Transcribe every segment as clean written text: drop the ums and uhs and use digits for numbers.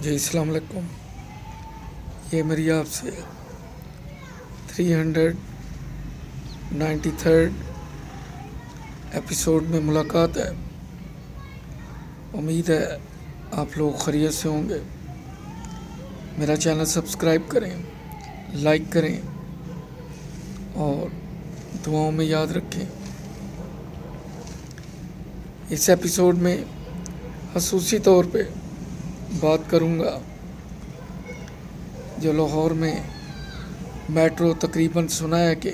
جی السلام علیکم. یہ میری آپ سے 393 ایپیسوڈ میں ملاقات ہے. امید ہے آپ لوگ خیریت سے ہوں گے. میرا چینل سبسکرائب کریں، لائک کریں اور دعاؤں میں یاد رکھیں. اس ایپیسوڈ میں خصوصی طور پہ بات کروں گا جو لاہور میں میٹرو تقریباً سنا ہے کہ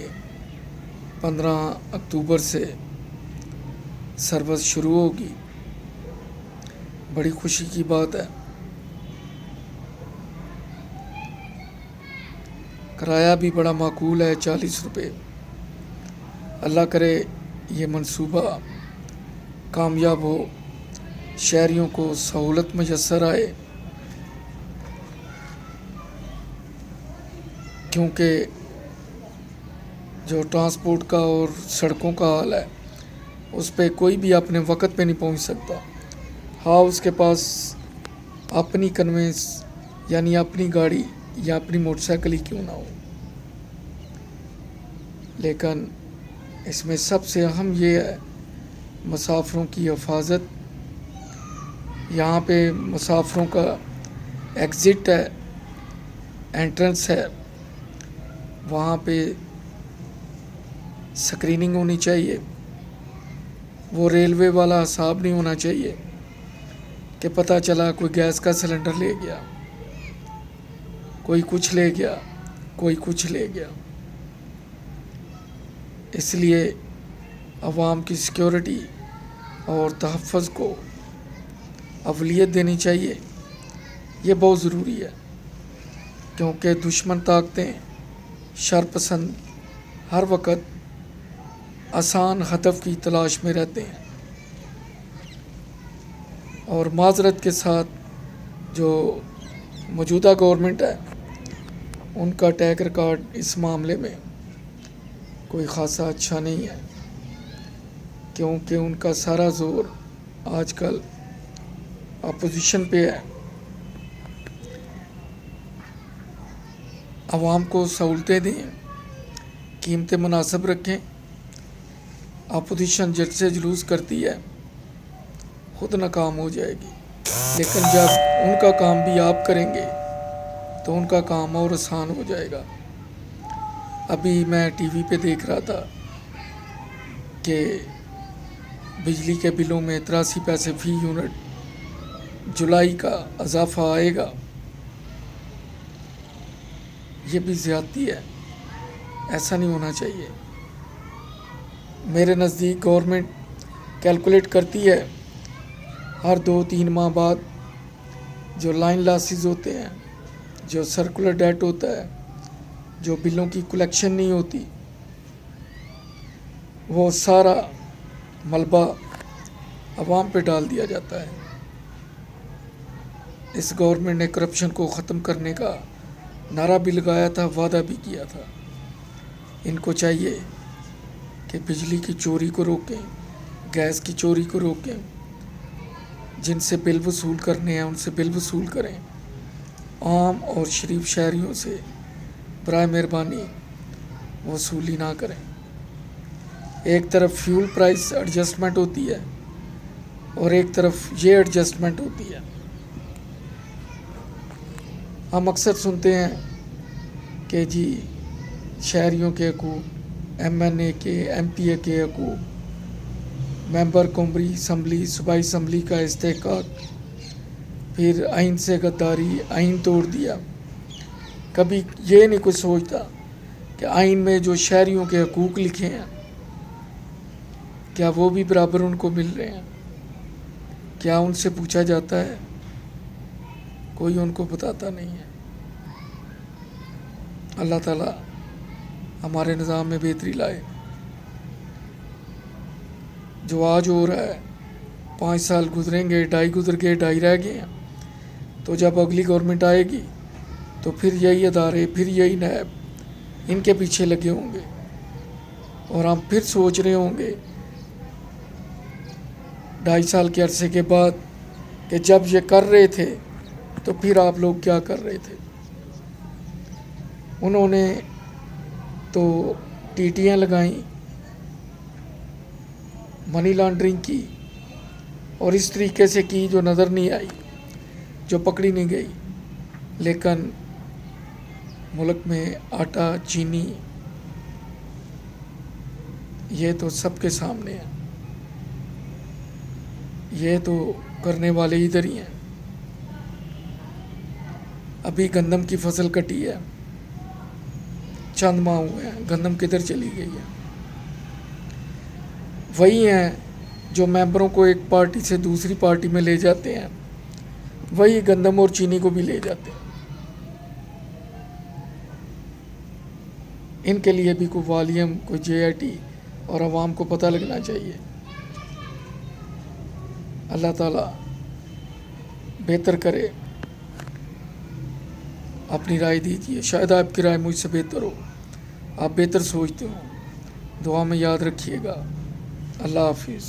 15 اکتوبر سے سروس شروع ہوگی. بڑی خوشی کی بات ہے. کرایہ بھی بڑا معقول ہے، 40 روپے. اللہ کرے یہ منصوبہ کامیاب ہو، شہریوں کو سہولت میسر آئے، کیونکہ جو ٹرانسپورٹ کا اور سڑکوں کا حال ہے اس پہ کوئی بھی اپنے وقت پہ نہیں پہنچ سکتا. ہاں، اس کے پاس اپنی کنوینس یعنی اپنی گاڑی یا اپنی موٹر سائیکل ہی کیوں نہ ہو، لیکن اس میں سب سے اہم یہ ہے مسافروں کی حفاظت. یہاں پہ مسافروں کا ایگزٹ ہے، انٹرنس ہے، وہاں پہ سکریننگ ہونی چاہیے. وہ ریلوے والا حساب نہیں ہونا چاہیے کہ پتہ چلا کوئی گیس کا سلنڈر لے گیا، کوئی کچھ لے گیا، کوئی کچھ لے گیا. اس لیے عوام کی سیکیورٹی اور تحفظ کو اولویت دینی چاہیے. یہ بہت ضروری ہے کیونکہ دشمن طاقتیں، شر پسند ہر وقت آسان ہدف کی تلاش میں رہتے ہیں. اور معذرت کے ساتھ جو موجودہ گورنمنٹ ہے ان کا ٹریک ریکارڈ اس معاملے میں کوئی خاصا اچھا نہیں ہے، کیونکہ ان کا سارا زور آج کل اپوزیشن پہ ہے. عوام کو سہولتیں دیں، قیمتیں مناسب رکھیں. اپوزیشن جٹ سے جلوس کرتی ہے خود ناکام ہو جائے گی، لیکن جب ان کا کام بھی آپ کریں گے تو ان کا کام اور آسان ہو جائے گا. ابھی میں ٹی وی پہ دیکھ رہا تھا کہ بجلی کے بلوں میں 83 پیسے فی یونٹ جولائی کا اضافہ آئے گا. یہ بھی زیادتی ہے، ایسا نہیں ہونا چاہیے. میرے نزدیک گورنمنٹ کیلکولیٹ کرتی ہے ہر 2-3 ماہ بعد جو لائن لاسز ہوتے ہیں، جو سرکولر ڈیٹ ہوتا ہے، جو بلوں کی کلیکشن نہیں ہوتی، وہ سارا ملبہ عوام پہ ڈال دیا جاتا ہے. اس گورنمنٹ نے کرپشن کو ختم کرنے کا نعرہ بھی لگایا تھا، وعدہ بھی کیا تھا. ان کو چاہیے کہ بجلی کی چوری کو روکیں، گیس کی چوری کو روکیں. جن سے بل وصول کرنے ہیں ان سے بل وصول کریں. عام اور شریف شہریوں سے برائے مہربانی وصولی نہ کریں. ایک طرف فیول پرائس ایڈجسٹمنٹ ہوتی ہے اور ایک طرف یہ ایڈجسٹمنٹ ہوتی ہے. ہم اکثر سنتے ہیں کہ جی شہریوں کے حقوق، MNA کے، MPA کے حقوق، ممبر قومی اسمبلی، صوبائی اسمبلی کا استحقاق، پھر آئین سے غداری، آئین توڑ دیا. کبھی یہ نہیں کوئی سوچتا کہ آئین میں جو شہریوں کے حقوق لکھے ہیں کیا وہ بھی برابر ان کو مل رہے ہیں؟ کیا ان سے پوچھا جاتا ہے؟ کوئی ان کو بتاتا نہیں ہے. اللہ تعالیٰ ہمارے نظام میں بہتری لائے. جو آج ہو رہا ہے 5 سال گزریں گے، 2.5 گزر گئے، 2.5 رہ گئے ہیں، تو جب اگلی گورنمنٹ آئے گی تو پھر یہی ادارے، پھر یہی نیب ان کے پیچھے لگے ہوں گے اور ہم پھر سوچ رہے ہوں گے 2.5 سال کے عرصے کے بعد کہ جب یہ کر رہے تھے تو پھر آپ لوگ کیا کر رہے تھے؟ انہوں نے تو ٹیٹیاں لگائیں، منی لانڈرنگ کی، اور اس طریقے سے کی جو نظر نہیں آئی، جو پکڑی نہیں گئی. لیکن ملک میں آٹا، چینی، یہ تو سب کے سامنے ہے. یہ تو کرنے والے ادھر ہی ہیں. ابھی گندم کی فصل کٹی ہے، چند ماہ ہوئے ہیں، گندم کدھر چلی گئی ہے؟ وہی ہیں جو ممبروں کو ایک پارٹی سے دوسری پارٹی میں لے جاتے ہیں، وہی گندم اور چینی کو بھی لے جاتے ہیں. ان کے لیے بھی کوئی والیوم، کوئی جے آئی ٹی اور عوام کو پتہ لگنا چاہیے. اللہ تعالیٰ بہتر کرے. اپنی رائے دیجیے، شاید آپ کی رائے مجھ سے بہتر ہو، آپ بہتر سوچتے ہو. دعا میں یاد رکھیے گا. اللہ حافظ.